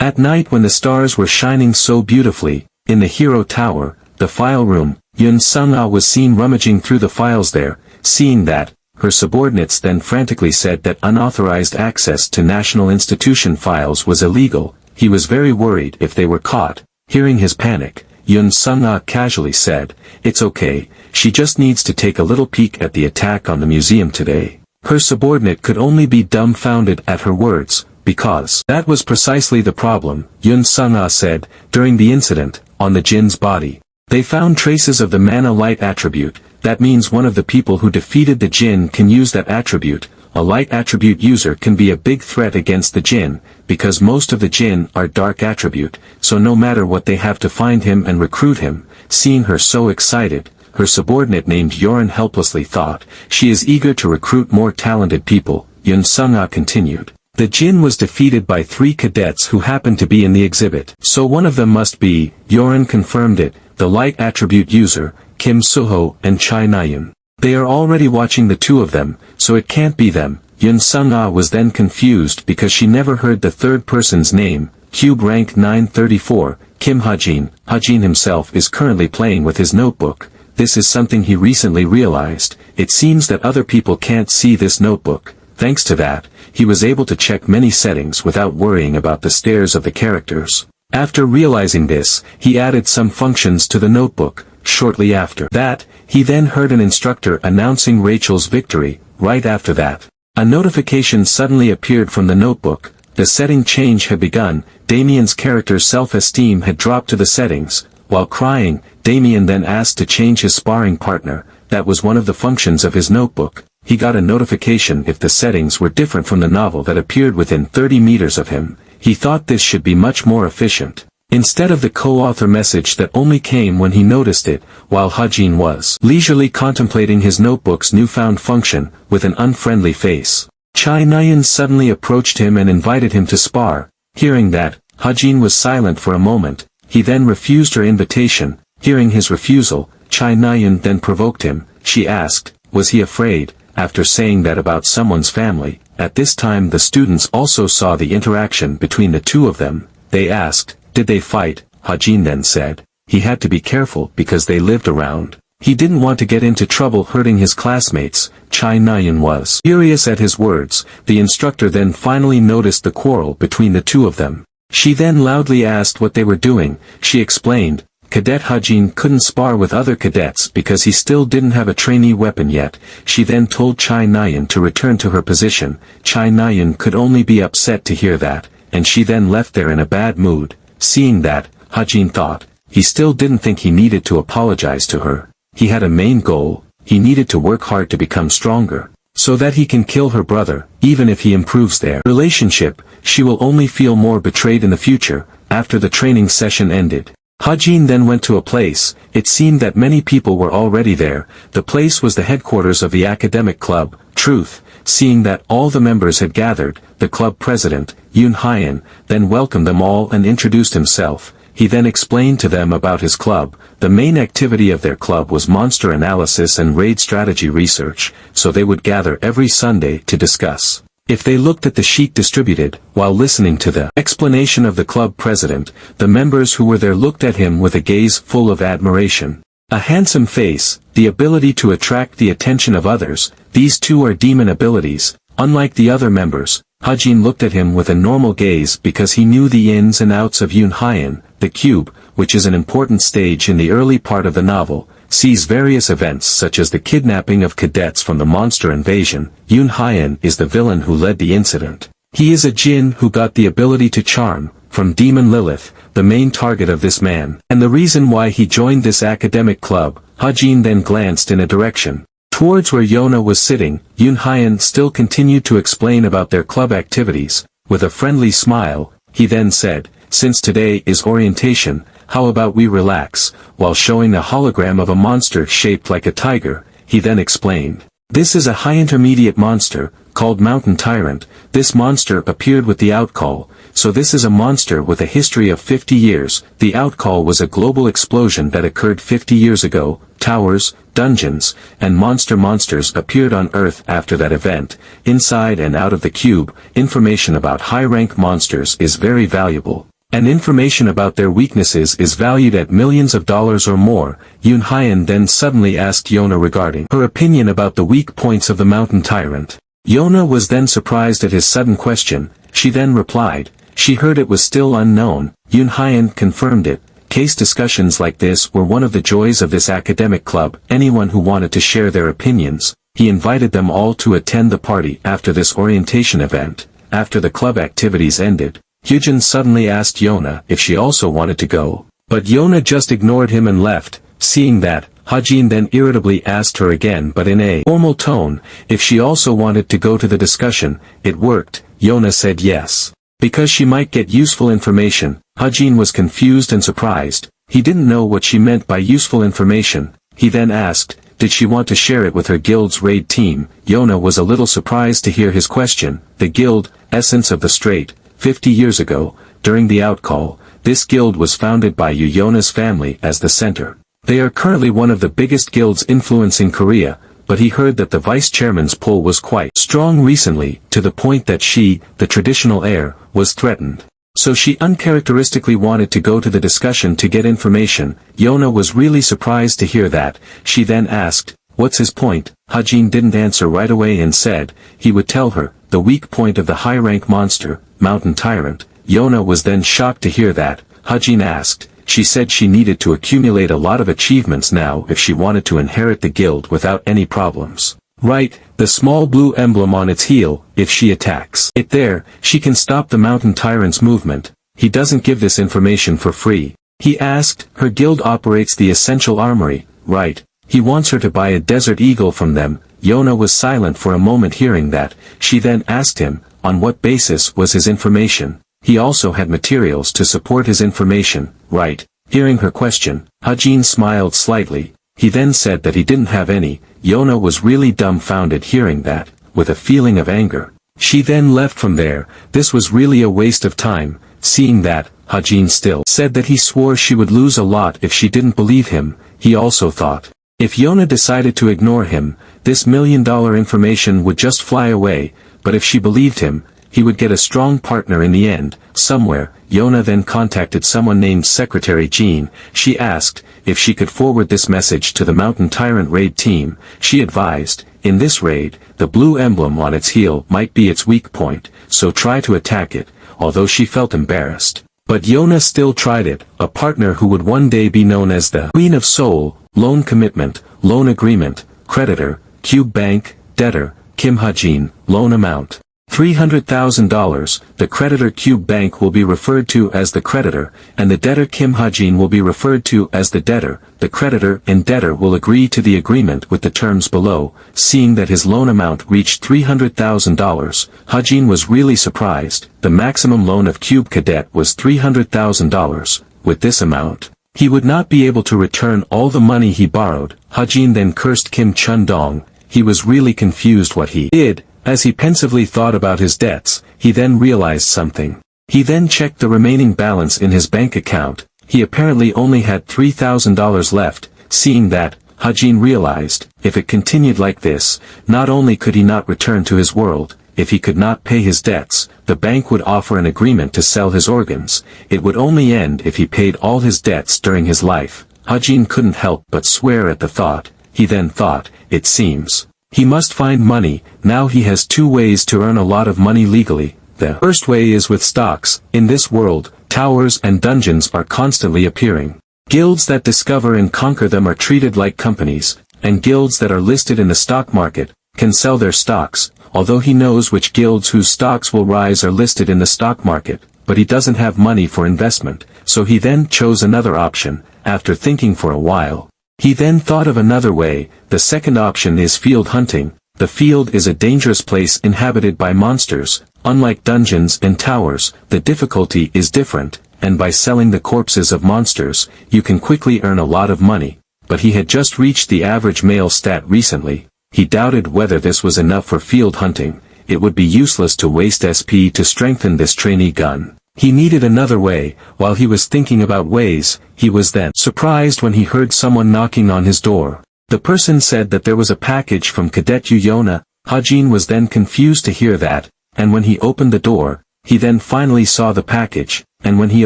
At night when the stars were shining so beautifully, in the Hero Tower, the file room, Yun Sung-ah was seen rummaging through the files there. Seeing that, her subordinates then frantically said that unauthorized access to national institution files was illegal. He was very worried if they were caught. Hearing his panic, Yun Sung-ah casually said, "It's okay, she just needs to take a little peek at the attack on the museum today." Her subordinate could only be dumbfounded at her words, because that was precisely the problem, Yun Sung-ah said. During the incident, on the Jin's body, they found traces of the mana light attribute. That means one of the people who defeated the Jin can use that attribute. A light attribute user can be a big threat against the Jin, because most of the Jin are dark attribute, so no matter what they have to find him and recruit him. Seeing her so excited, her subordinate named Yoren helplessly thought, she is eager to recruit more talented people. Yun Sung-ah continued. The Jin was defeated by 3 cadets who happened to be in the exhibit. So one of them must be, Yoren confirmed it, the light attribute user, Kim Suho and Chai Nayun. They are already watching the 2 of them, so it can't be them. Yun Sung-ah was then confused because she never heard the third person's name. Cube rank 934, Kim Hajin. Hajin himself is currently playing with his notebook. This is something he recently realized. It seems that other people can't see this notebook. Thanks to that, he was able to check many settings without worrying about the stares of the characters. After realizing this, he added some functions to the notebook. Shortly after that, he then heard an instructor announcing Rachel's victory. Right after that, a notification suddenly appeared from the notebook. The setting change had begun. Damien's character's self-esteem had dropped to the settings. While crying, Damien then asked to change his sparring partner. That was one of the functions of his notebook. He got a notification if the settings were different from the novel that appeared within 30 meters of him. He thought this should be much more efficient. Instead of the co-author message that only came when he noticed it, while Hajin was leisurely contemplating his notebook's newfound function, with an unfriendly face. Chai Nayun suddenly approached him and invited him to spar. Hearing that, Hajin was silent for a moment. He then refused her invitation. Hearing his refusal, Chai Nayun then provoked him. She asked, was he afraid? After saying that about someone's family, at this time the students also saw the interaction between the 2 of them. They asked, did they fight? Hajin then said, he had to be careful because they lived around. He didn't want to get into trouble hurting his classmates. Chai Nayun was furious at his words. The instructor then finally noticed the quarrel between the 2 of them. She then loudly asked what they were doing. She explained, Cadet Hajin couldn't spar with other cadets because he still didn't have a trainee weapon yet. She then told Chai Nayun to return to her position. Chai Nayun could only be upset to hear that, and she then left there in a bad mood. Seeing that, Hajin thought, he still didn't think he needed to apologize to her. He had a main goal. He needed to work hard to become stronger, so that he can kill her brother. Even if he improves their relationship, she will only feel more betrayed in the future. After the training session ended, Hajin then went to a place. It seemed that many people were already there. The place was the headquarters of the academic club, Truth. Seeing that all the members had gathered, the club president, Yoon Hyun, then welcomed them all and introduced himself. He then explained to them about his club. The main activity of their club was monster analysis and raid strategy research, so they would gather every Sunday to discuss. If they looked at the sheet distributed, while listening to the explanation of the club president, the members who were there looked at him with a gaze full of admiration. A handsome face, the ability to attract the attention of others, these 2 are demon abilities. Unlike the other members, Hajin looked at him with a normal gaze because he knew the ins and outs of Yoon Hyun. The cube, which is an important stage in the early part of the novel, sees various events such as the kidnapping of cadets from the monster invasion. Yoon Hyun is the villain who led the incident. He is a Jin who got the ability to charm, from Demon Lilith, the main target of this man, and the reason why he joined this academic club. Hajin then glanced in a direction towards where Yona was sitting. Yoon Hyun still continued to explain about their club activities. With a friendly smile, he then said, since today is orientation, how about we relax? While showing a hologram of a monster shaped like a tiger, he then explained, this is a high intermediate monster, called Mountain Tyrant. This monster appeared with the outcall, so this is a monster with a history of 50 years. The outcall was a global explosion that occurred 50 years ago. Towers, dungeons, and monsters appeared on Earth after that event. Inside and out of the cube, information about high-rank monsters is very valuable. and information about their weaknesses is valued at millions of dollars or more. Yoon Hyun then suddenly asked Yona regarding her opinion about the weak points of the mountain tyrant. Yona was then surprised at his sudden question. She then replied, she heard it was still unknown. Yoon Hyun confirmed it. Case discussions like this were one of the joys of this academic club. Anyone who wanted to share their opinions, he invited them all to attend the party after this orientation event. After the club activities ended, Hyujin suddenly asked Yona if she also wanted to go, but Yona just ignored him and left. Seeing that, Hajin then irritably asked her again but in a formal tone, if she also wanted to go to the discussion. It worked. Yona said yes. Because she might get useful information. Hajin was confused and surprised. He didn't know what she meant by useful information. He then asked, did she want to share it with her guild's raid team? Yona was a little surprised to hear his question. The guild, Essence of the Strait, 50 years ago, during the outcall, this guild was founded by Yona's family as the center. They are currently one of the biggest guilds influencing Korea, but he heard that the vice-chairman's pull was quite strong recently, to the point that she, the traditional heir, was threatened. So she uncharacteristically wanted to go to the discussion to get information. Yona was really surprised to hear that. She then asked, what's his point? Hajin didn't answer right away and said, he would tell her, the weak point of the high-rank monster, mountain tyrant. Yona was then shocked to hear that. Hajin asked, she said she needed to accumulate a lot of achievements now if she wanted to inherit the guild without any problems. Right, the small blue emblem on its heel. If she attacks it there, she can stop the mountain tyrant's movement. He doesn't give this information for free. He asked, her guild operates the essential armory, right? He wants her to buy a desert eagle from them. Yona was silent for a moment hearing that. She then asked him, on what basis was his information? He also had materials to support his information, right? Hearing her question, Hajin smiled slightly. He then said that he didn't have any. Yona was really dumbfounded hearing that, with a feeling of anger. She then left from there. This was really a waste of time. Seeing that, Hajin still said that he swore she would lose a lot if she didn't believe him. He also thought, if Yona decided to ignore him, this $1 million information would just fly away, but if she believed him, he would get a strong partner in the end. Somewhere, Yona then contacted someone named Secretary Jean. She asked if she could forward this message to the Mountain Tyrant raid team. She advised, in this raid, the blue emblem on its heel might be its weak point, so try to attack it, although she felt embarrassed. But Yona still tried it. A partner who would one day be known as the Queen of Soul, loan commitment, loan agreement, creditor, Cube Bank, debtor, Kim Hajin, loan amount. $300,000, the creditor Cube Bank will be referred to as the creditor, and the debtor Kim Hajin will be referred to as the debtor. The creditor and debtor will agree to the agreement with the terms below. Seeing that his loan amount reached $300,000, Hajin was really surprised. The maximum loan of Cube Cadet was $300,000. With this amount, he would not be able to return all the money he borrowed. Hajin then cursed Kim Chun-dong. He was really confused what he did. As he pensively thought about his debts, he then realized something. He then checked the remaining balance in his bank account. He apparently only had $3,000 left. Seeing that, Hajin realized, if it continued like this, not only could he not return to his world, if he could not pay his debts, the bank would offer an agreement to sell his organs. It would only end if he paid all his debts during his life. Hajin couldn't help but swear at the thought. He then thought, it seems he must find money. Now he has two ways to earn a lot of money legally. The first way is with stocks. In this world, towers and dungeons are constantly appearing. Guilds that discover and conquer them are treated like companies, and guilds that are listed in the stock market can sell their stocks. Although he knows which guilds whose stocks will rise are listed in the stock market, but he doesn't have money for investment, so he then chose another option. After thinking for a while, he then thought of another way. The second option is field hunting. The field is a dangerous place inhabited by monsters. Unlike dungeons and towers, the difficulty is different, and by selling the corpses of monsters, you can quickly earn a lot of money. But he had just reached the average male stat recently. He doubted whether this was enough for field hunting. It would be useless to waste SP to strengthen this trainee gun. He needed another way. While he was thinking about ways, he was then surprised when he heard someone knocking on his door. The person said that there was a package from Cadet Yona. Hajin was then confused to hear that, and when he opened the door, he then finally saw the package, and when he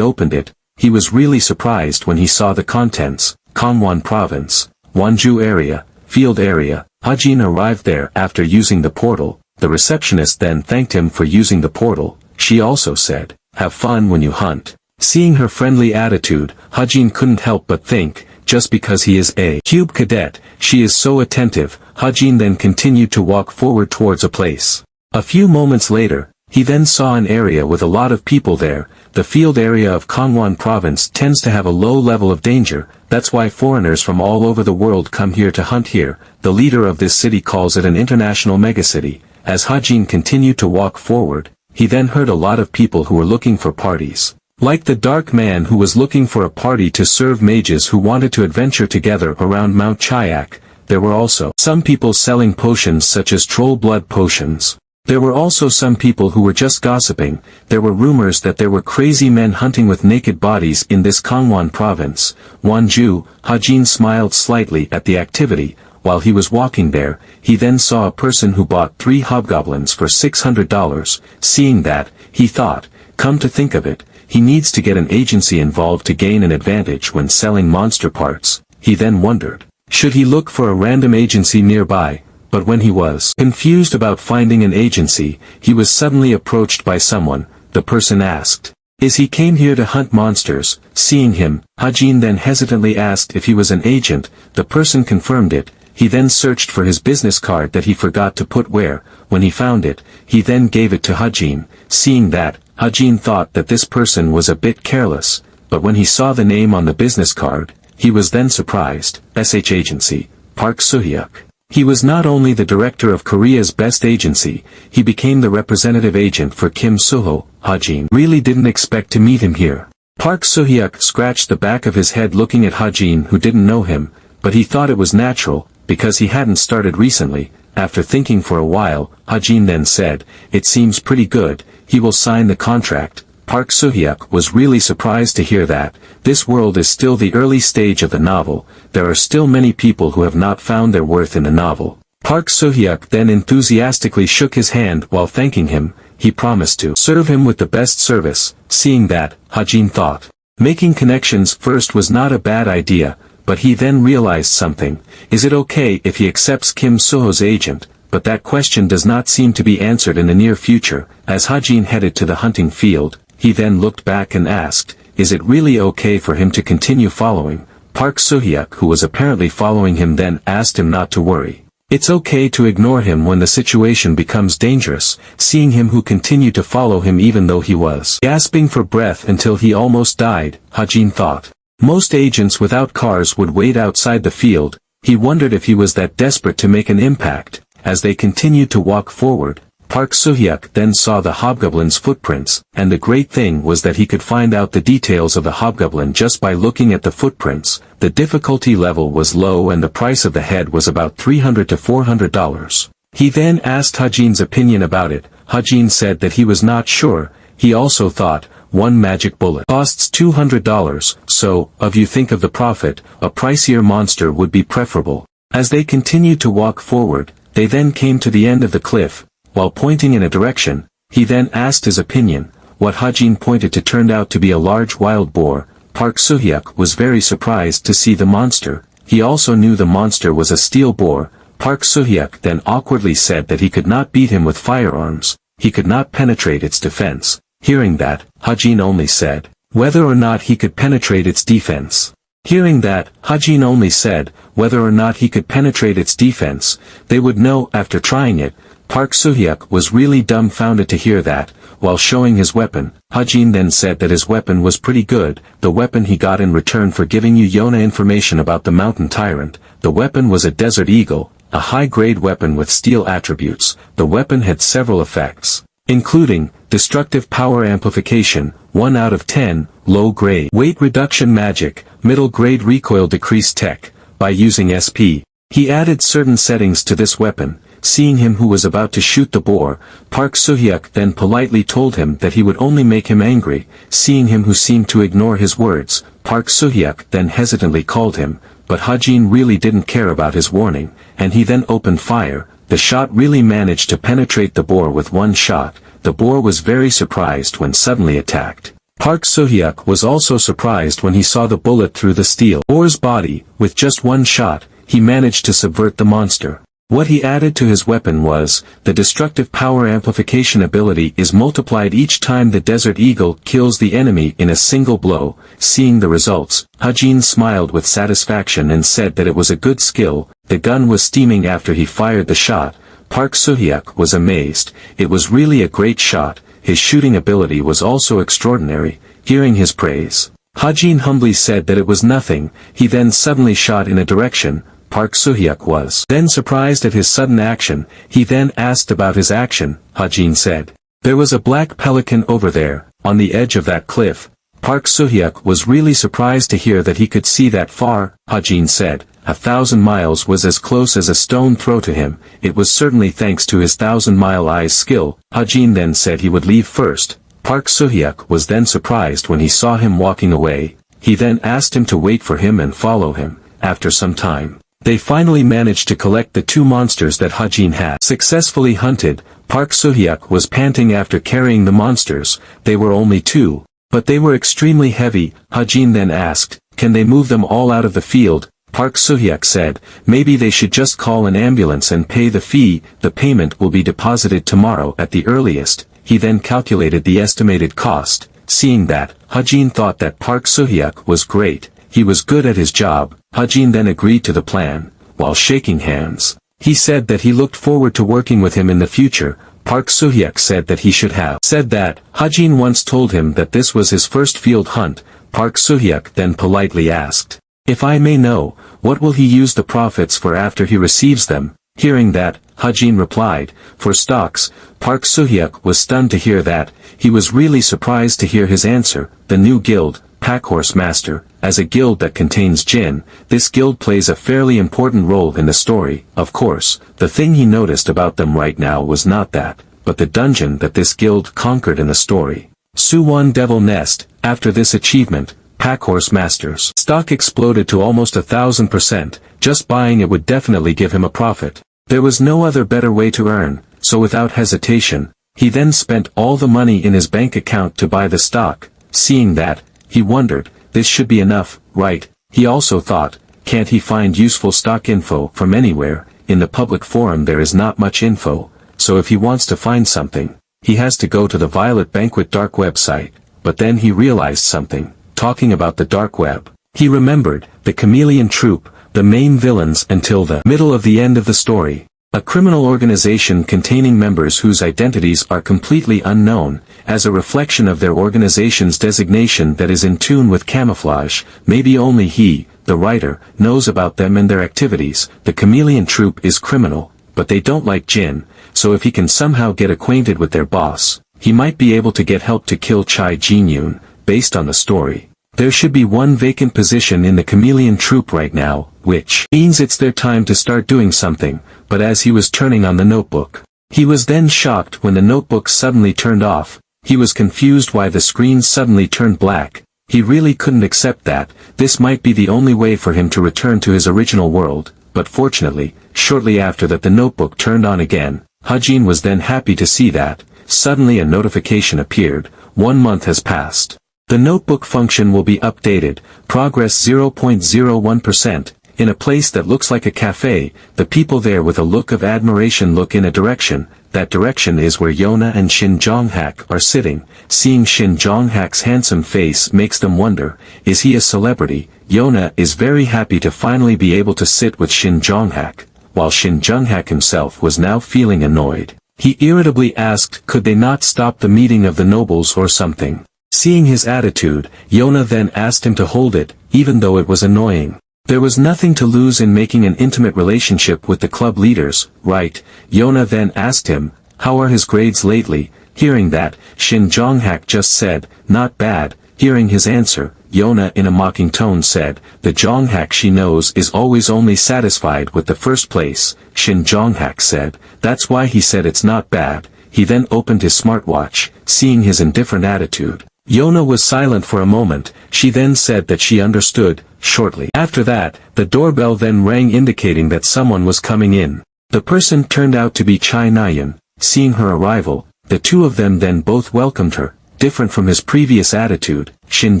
opened it, he was really surprised when he saw the contents. Gangwon Province, Wonju area, field area. Hajin arrived there after using the portal. The receptionist then thanked him for using the portal. She also said, "Have fun when you hunt." Seeing her friendly attitude, Hajin couldn't help but think, just because he is a cube cadet, she is so attentive. Hajin then continued to walk forward towards a place. A few moments later, he then saw an area with a lot of people there. The field area of Gangwon Province tends to have a low level of danger, that's why foreigners from all over the world come here to hunt here. The leader of this city calls it an international megacity. As Hajin continued to walk forward, he then heard a lot of people who were looking for parties. Like the dark man who was looking for a party to serve mages who wanted to adventure together around Mount Chayak, there were also some people selling potions such as troll blood potions. There were also some people who were just gossiping. There were rumors that there were crazy men hunting with naked bodies in this Gangwon province. Wonju. Hajin smiled slightly at the activity. While he was walking there, he then saw a person who bought 3 hobgoblins for $600. Seeing that, he thought, come to think of it, he needs to get an agency involved to gain an advantage when selling monster parts. He then wondered, should he look for a random agency nearby? But when he was confused about finding an agency, he was suddenly approached by someone. The person asked, "Is he came here to hunt monsters?" Seeing him, Hajin then hesitantly asked if he was an agent. The person confirmed it. He then searched for his business card that he forgot to put where. When he found it, he then gave it to Hajin. Seeing that, Hajin thought that this person was a bit careless, but when he saw the name on the business card, he was then surprised. SH Agency, Park Suhyuk. He was not only the director of Korea's best agency, he became the representative agent for Kim Suho. Hajin really didn't expect to meet him here. Park Suhyuk scratched the back of his head looking at Hajin, who didn't know him, but he thought it was natural, because he hadn't started recently. After thinking for a while, Hajin then said, "It seems pretty good, he will sign the contract." Park Suhyuk was really surprised to hear that. This world is still the early stage of the novel. There are still many people who have not found their worth in the novel. Park Suhyuk then enthusiastically shook his hand while thanking him. He promised to serve him with the best service. Seeing that, Hajin thought, making connections first was not a bad idea, but he then realized something. Is it okay if he accepts Kim Suho's agent? But that question does not seem to be answered in the near future. As Hajin headed to the hunting field, he then looked back and asked, is it really okay for him to continue following? Park Suhyuk, who was apparently following him, then asked him not to worry. It's okay to ignore him when the situation becomes dangerous. Seeing him who continued to follow him even though he was gasping for breath until he almost died, Hajin thought. Most agents without cars would wait outside the field. He wondered if he was that desperate to make an impact. As they continued to walk forward, Park Suhyuk then saw the hobgoblin's footprints, and the great thing was that he could find out the details of the hobgoblin just by looking at the footprints. The difficulty level was low and the price of the head was about $300 to $400. He then asked Hajin's opinion about it. Hajin said that he was not sure. He also thought, one magic bullet costs $200, so, if you think of the profit, a pricier monster would be preferable. As they continued to walk forward, they then came to the end of the cliff. While pointing in a direction, he then asked his opinion. What Hajin pointed to turned out to be a large wild boar. Park Suhyuk was very surprised to see the monster. He also knew the monster was a steel boar. Park Suhyuk then awkwardly said that he could not beat him with firearms. He could not penetrate its defense. Hearing that, Hajin only said, whether or not he could penetrate its defense. Hearing that, Hajin only said, whether or not he could penetrate its defense. They would know after trying it. Park Suhyuk was really dumbfounded to hear that. While showing his weapon, Hajin then said that his weapon was pretty good, the weapon he got in return for giving Yona information about the mountain tyrant. The weapon was a desert eagle, a high-grade weapon with steel attributes. The weapon had several effects, including destructive power amplification, 1 out of 10, low-grade weight reduction magic, middle-grade recoil decrease tech. By using SP, he added certain settings to this weapon. Seeing him who was about to shoot the boar, Park Suhyuk then politely told him that he would only make him angry. Seeing him who seemed to ignore his words, Park Suhyuk then hesitantly called him, but Hajin really didn't care about his warning, and he then opened fire. The shot really managed to penetrate the boar with one shot. the boar was very surprised when suddenly attacked. Park Soo-hyuk was also surprised when he saw the bullet through the steel boar's body. With just one shot, he managed to subvert the monster. What he added to his weapon was, the destructive power amplification ability is multiplied each time the Desert Eagle kills the enemy in a single blow. Seeing the results, Hajin smiled with satisfaction and said that it was a good skill. The gun was steaming after he fired the shot. Park Soo-hyuk was amazed. It was really a great shot. His shooting ability was also extraordinary. Hearing his praise, Hajin humbly said that it was nothing. He then suddenly shot in a direction. Park Soo-hyuk was then surprised at his sudden action. He then asked about his action. Hajin said, "There was a black pelican over there, on the edge of that cliff." Park Soo-hyuk was really surprised to hear that he could see that far. Hajin said, 1,000 miles was as close as a stone throw to him. It was certainly thanks to his 1,000-mile eyes skill. Hajin then said he would leave first. Park Soo-hyuk was then surprised when he saw him walking away. He then asked him to wait for him and follow him. After some time, they finally managed to collect the two monsters that Hajin had successfully hunted. Park Soo-hyuk was panting after carrying the monsters. They were only two, but they were extremely heavy. Hajin then asked, "Can they move them all out of the field?" Park Soo-hyuk said, "Maybe they should just call an ambulance and pay the fee. The payment will be deposited tomorrow at the earliest." He then calculated the estimated cost. Seeing that, Hajin thought that Park Soo-hyuk was great. He was good at his job. Hajin then agreed to the plan. While shaking hands, he said that he looked forward to working with him in the future. Park Soo-hyuk said that he should have said that. Hajin once told him that this was his first field hunt. Park Soo-hyuk then politely asked, "If I may know, what will he use the profits for after he receives them?" Hearing that, Hajin replied, "For stocks." Park Soo-hyuk was stunned to hear that. He was really surprised to hear his answer. The new guild, Packhorse Master, as a guild that contains Jin, this guild plays a fairly important role in the story. Of course, the thing he noticed about them right now was not that, but the dungeon that this guild conquered in the story. Suwon Devil Nest. After this achievement, Packhorse Master's stock exploded to almost 1,000%. Just buying it would definitely give him a profit. There was no other better way to earn, so without hesitation, he then spent all the money in his bank account to buy the stock. Seeing that, he wondered, this should be enough, right? He also thought, can't he find useful stock info from anywhere? In the public forum there is not much info, so if he wants to find something, he has to go to the Violet Banquet dark website. But then he realized something. Talking about the dark web, he remembered, the Chameleon Troupe, the main villains until the middle of the end of the story. A criminal organization containing members whose identities are completely unknown, as a reflection of their organization's designation that is in tune with camouflage. Maybe only he, the writer, knows about them and their activities. The Chameleon Troupe is criminal, but they don't like Jin, so if he can somehow get acquainted with their boss, he might be able to get help to kill Chai Jin-yoon. Based on the story, there should be one vacant position in the Chameleon Troupe right now, which means it's their time to start doing something. But as he was turning on the notebook, he was then shocked when the notebook suddenly turned off. He was confused why the screen suddenly turned black. He really couldn't accept that. This might be the only way for him to return to his original world, but fortunately, shortly after that the notebook turned on again. Hajin was then happy to see that. Suddenly a notification appeared. 1 month has passed. The notebook function will be updated. Progress 0.01%. In a place that looks like a cafe, the people there with a look of admiration look in a direction. That direction is where Yona and Shin Jong-hak are sitting. Seeing Shin Jong-hak's handsome face makes them wonder, is he a celebrity? Yona is very happy to finally be able to sit with Shin Jong-hak, while Shin Jong-hak himself was now feeling annoyed. He irritably asked, could they not stop the meeting of the nobles or something? Seeing his attitude, Yona then asked him to hold it, even though it was annoying. There was nothing to lose in making an intimate relationship with the club leaders, right? Yona then asked him, how are his grades lately? Hearing that, Shin Jong-hak just said, not bad. Hearing his answer, Yona in a mocking tone said, the Jong-hak she knows is always only satisfied with the first place. Shin Jong-hak said, that's why he said it's not bad. He then opened his smartwatch. Seeing his indifferent attitude, Yona was silent for a moment. She then said that she understood. Shortly after that, the doorbell then rang indicating that someone was coming in. The person turned out to be Chai Na-yeon. Seeing her arrival, The two of them then both welcomed her. Different from his previous attitude, Shin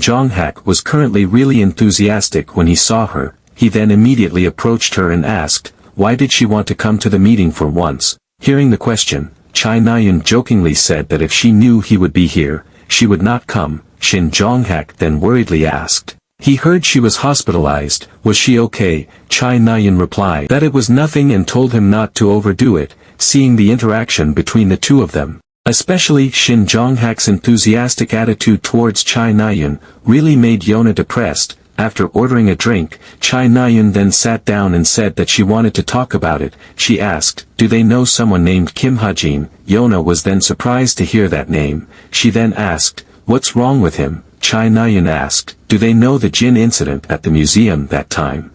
Jong-hak was currently really enthusiastic when he saw her. He then immediately approached her and asked, why did she want to come to the meeting for once? Hearing the question, Chai Na-yeon jokingly said that if she knew he would be here, she would not come. Shin Jong-hak then worriedly asked. He heard she was hospitalized, was she okay? Chai Na-yeon replied that it was nothing and told him not to overdo it, seeing the interaction between the two of them. Especially Shin Jong-hak's enthusiastic attitude towards Chai Na-yeon really made Yona depressed. After ordering a drink, Chai Na-yeon then sat down and said that she wanted to talk about it. She asked, do they know someone named Kim Hajin? Yona was then surprised to hear that name. She then asked, what's wrong with him? Chai Na-yeon asked, do they know the Jin incident at the museum that time?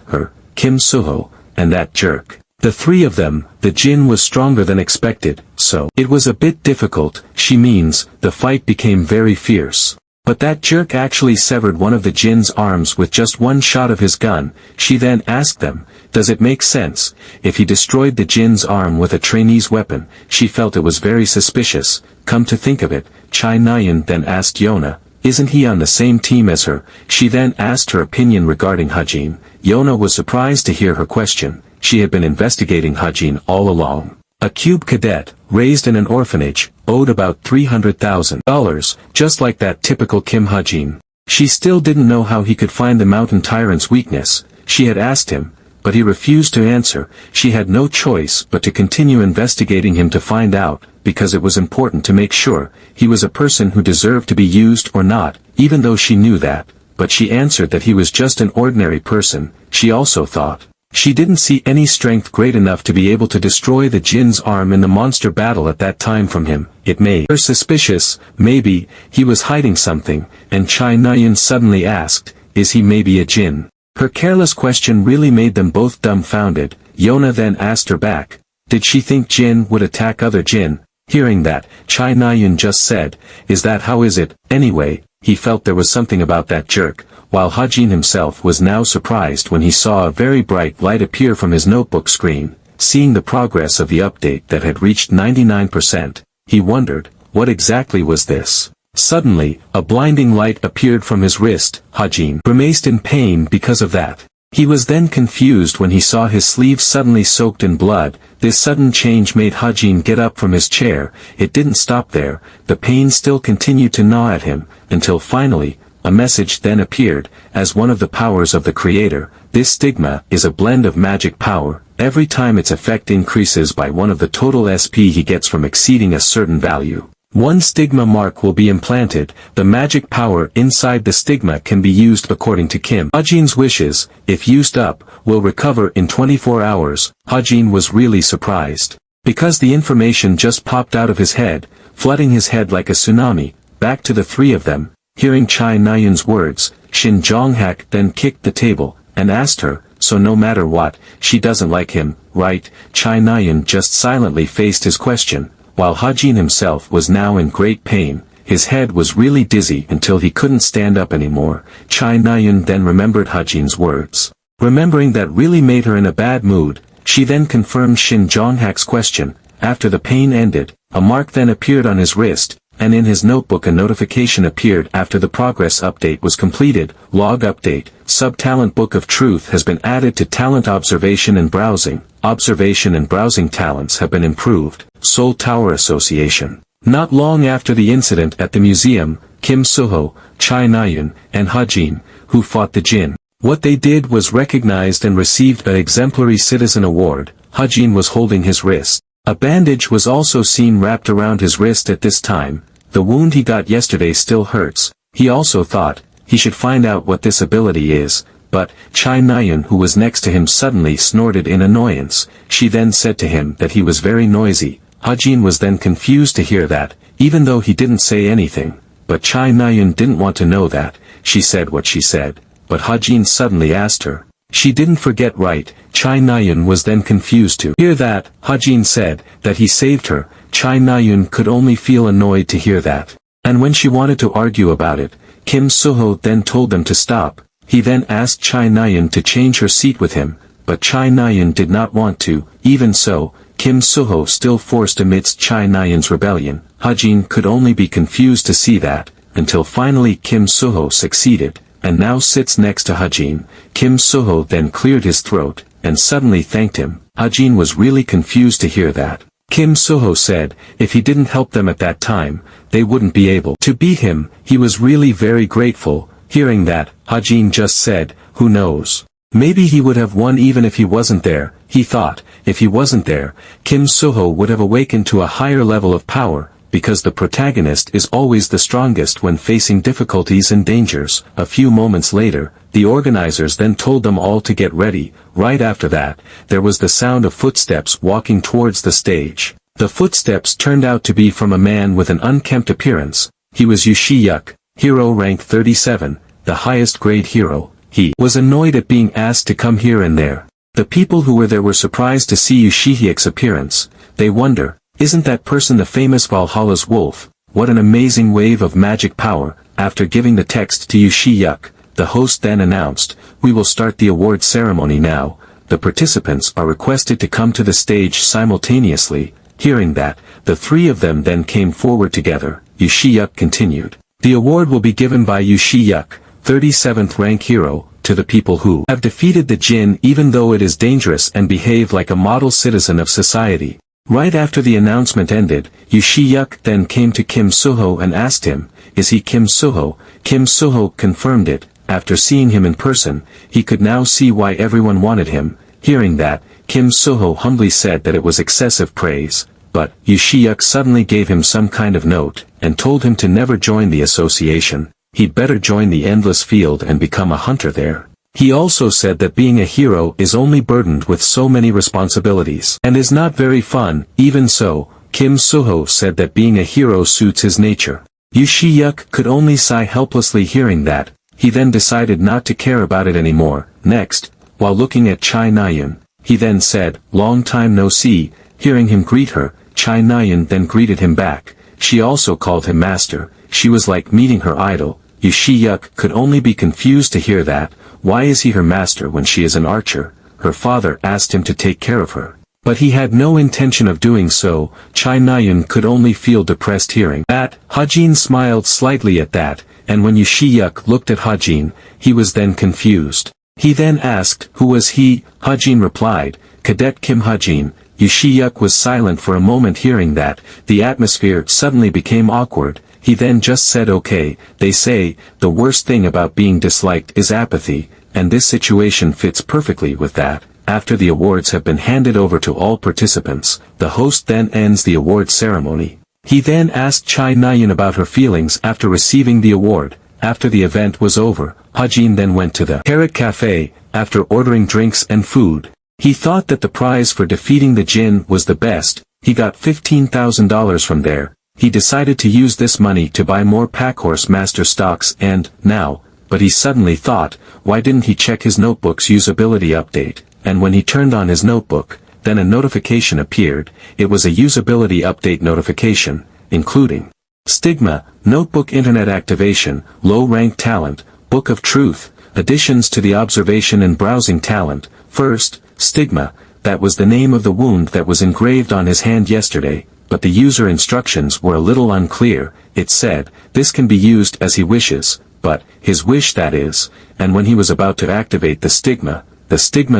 Her, Kim Suho, and that jerk. The three of them, the Jin was stronger than expected, so it was a bit difficult. She means, the fight became very fierce. But that jerk actually severed one of the Jin's arms with just one shot of his gun. She then asked them, does it make sense, if he destroyed the Jin's arm with a trainee's weapon? She felt it was very suspicious. Come to think of it, Chai Na-yeon then asked Yona, isn't he on the same team as her? She then asked her opinion regarding Hajin. Yona was surprised to hear her question. She had been investigating Hajin all along. A cube cadet, raised in an orphanage, owed about $300,000, just like that typical Kim Hajin. She still didn't know how he could find the mountain tyrant's weakness. She had asked him, but he refused to answer. She had no choice but to continue investigating him to find out, because it was important to make sure he was a person who deserved to be used or not, even though she knew that. But she answered that he was just an ordinary person. She also thought she didn't see any strength great enough to be able to destroy the Jin's arm in the monster battle at that time from him. It made her suspicious. Maybe he was hiding something, and Chai Na-yeon suddenly asked, is he maybe a Jin? Her careless question really made them both dumbfounded. Yona then asked her back, did she think Jin would attack other Jin? Hearing that, Chai Na-yeon just said, is that how is it? Anyway, he felt there was something about that jerk. While Hajin himself was now surprised when he saw a very bright light appear from his notebook screen. Seeing the progress of the update that had reached 99%, he wondered, what exactly was this? Suddenly, a blinding light appeared from his wrist. Hajin grimaced in pain because of that. He was then confused when he saw his sleeve suddenly soaked in blood. This sudden change made Hajin get up from his chair. It didn't stop there. The pain still continued to gnaw at him, until finally, a message then appeared. As one of the powers of the creator, this stigma is a blend of magic power. Every time its effect increases by one of the total SP he gets from exceeding a certain value. One stigma mark will be implanted. The magic power inside the stigma can be used according to Kim Hajin's wishes. If used up, will recover in 24 hours. Hajin was really surprised, because the information just popped out of his head, flooding his head like a tsunami. Back to the three of them. Hearing Chai Na-yeon's words, Shin Jong-hak then kicked the table, and asked her, so no matter what, she doesn't like him, right? Chai Na-yeon just silently faced his question, while Hajin himself was now in great pain. His head was really dizzy until he couldn't stand up anymore. Chai Na-yeon then remembered Hajin's words. Remembering that really made her in a bad mood, she then confirmed Shin Jong-hak's question. After the pain ended, a mark then appeared on his wrist, and in his notebook a notification appeared after the progress update was completed. Log update, Sub-Talent Book of Truth has been added to Talent Observation and Browsing. Observation and Browsing talents have been improved. Seoul Tower Association. Not long after the incident at the museum, Kim Suho, Chai Na-yeon, and Hajin, who fought the Jin, what they did was recognized and received an Exemplary Citizen Award. Hajin was holding his wrist. A bandage was also seen wrapped around his wrist at this time. The wound he got yesterday still hurts. He also thought he should find out what this ability is, but Chai Na-yeon, who was next to him, suddenly snorted in annoyance. She then said to him that he was very noisy. Hajin was then confused to hear that, even though he didn't say anything. But Chai Na-yeon didn't want to know that. She said what she said, but Hajin suddenly asked her. She didn't forget, right? Chai Na-yeon was then confused to hear that. Hajin said that he saved her. Chai Na-yeon could only feel annoyed to hear that. And when she wanted to argue about it, Kim Suho then told them to stop. He then asked Chai Na-yeon to change her seat with him, but Chai Na-yeon did not want to. Even so, Kim Suho still forced amidst Chai Nayan's rebellion. Hajin could only be confused to see that, until finally Kim Suho succeeded, and now sits next to Hajin. Kim Suho then cleared his throat, and suddenly thanked him. Hajin was really confused to hear that. Kim Suho said, if he didn't help them at that time, they wouldn't be able to beat him. He was really very grateful. Hearing that, Hajin just said, who knows? Maybe he would have won even if he wasn't there. He thought, if he wasn't there, Kim Suho would have awakened to a higher level of power, because the protagonist is always the strongest when facing difficulties and dangers. A few moments later, the organizers then told them all to get ready. Right after that, there was the sound of footsteps walking towards the stage. The footsteps turned out to be from a man with an unkempt appearance. He was Yushi-yuk, hero rank 37, the highest grade hero. He was annoyed at being asked to come here and there. The people who were there were surprised to see Yushi-yuk's appearance. They wonder, isn't that person the famous Valhalla's wolf? What an amazing wave of magic power. After giving the text to Yushi-yuk, the host then announced, we will start the award ceremony now. The participants are requested to come to the stage simultaneously. Hearing that, the three of them then came forward together. Yushi-yuk continued. The award will be given by Yushi-yuk, 37th rank hero, to the people who have defeated the jinn even though it is dangerous and behave like a model citizen of society. Right after the announcement ended, Yushi-yuk then came to Kim Suho and asked him, is he Kim Suho? Kim Suho confirmed it. After seeing him in person, he could now see why everyone wanted him. Hearing that, Kim Suho humbly said that it was excessive praise, but Yushi-yuk suddenly gave him some kind of note, and told him to never join the association. He'd better join the endless field and become a hunter there. He also said that being a hero is only burdened with so many responsibilities and is not very fun. Even so, Kim Suho said that being a hero suits his nature. Yushi-yuk could only sigh helplessly hearing that. He then decided not to care about it anymore. Next, while looking at Chai Nayan, he then said, long time no see. Hearing him greet her, Chai Nayan then greeted him back. She also called him master. She was like meeting her idol. Yushi-yuk could only be confused to hear that. Why is he her master when she is an archer? Her father asked him to take care of her. But he had no intention of doing so. Chai Nayan could only feel depressed hearing that. Hajin smiled slightly at that, and when Yushi-yuk looked at Hajin, he was then confused. He then asked, who was he? Hajin replied, Cadet Kim Hajin. Yushi-yuk was silent for a moment hearing that. The atmosphere suddenly became awkward. He then just said okay. They say, the worst thing about being disliked is apathy, and this situation fits perfectly with that. After the awards have been handed over to all participants, the host then ends the award ceremony. He then asked Chai Nayan about her feelings after receiving the award. After the event was over, Hajin then went to the Parrot Cafe. After ordering drinks and food, he thought that the prize for defeating the jinn was the best. He got $15,000 from there. He decided to use this money to buy more Packhorse Master stocks and, now, but he suddenly thought, why didn't he check his notebook's usability update? And when he turned on his notebook, then a notification appeared. It was a usability update notification, including Stigma, Notebook Internet Activation, Low Rank Talent, Book of Truth, additions to the Observation and Browsing Talent. First, Stigma, that was the name of the wound that was engraved on his hand yesterday. But the user instructions were a little unclear. It said, this can be used as he wishes, but, his wish that is, and when he was about to activate the stigma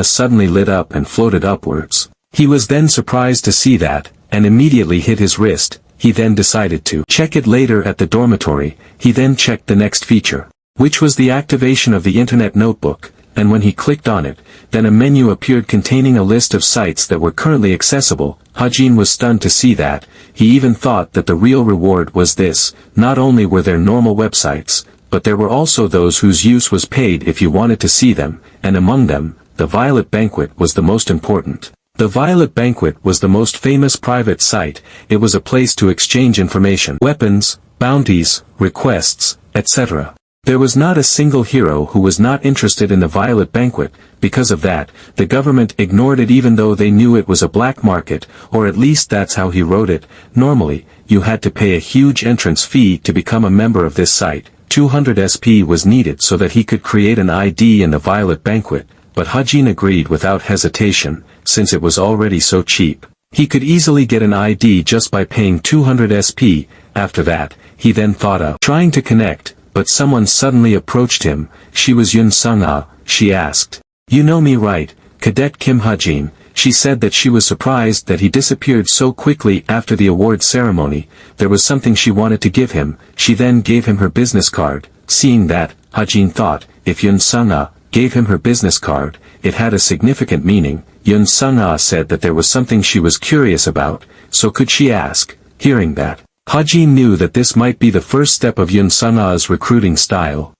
suddenly lit up and floated upwards. He was then surprised to see that, and immediately hit his wrist. He then decided to check it later at the dormitory. He then checked the next feature, which was the activation of the Internet Notebook, and when he clicked on it, then a menu appeared containing a list of sites that were currently accessible. Hajin was stunned to see that. He even thought that the real reward was this. Not only were there normal websites, but there were also those whose use was paid if you wanted to see them, and among them, the Violet Banquet was the most important. The Violet Banquet was the most famous private site. It was a place to exchange information, weapons, bounties, requests, etc. There was not a single hero who was not interested in the Violet Banquet. Because of that, the government ignored it even though they knew it was a black market, or at least that's how he wrote it. Normally, you had to pay a huge entrance fee to become a member of this site. 200 SP was needed so that he could create an ID in the Violet Banquet, but Hajin agreed without hesitation, since it was already so cheap. He could easily get an ID just by paying 200 SP. After that, he then thought of trying to connect, but someone suddenly approached him. She was Yun Sung-ah. She asked, "You know me, right, Cadet Kim Hajin?" She said that she was surprised that he disappeared so quickly after the award ceremony. There was something she wanted to give him. She then gave him her business card. Seeing that, Hajin thought, if Yun Sung-ah gave him her business card, it had a significant meaning. Yun Sung-ah said that there was something she was curious about, so could she ask? Hearing that, Hajin knew that this might be the first step of Yun Sung-ah's recruiting style.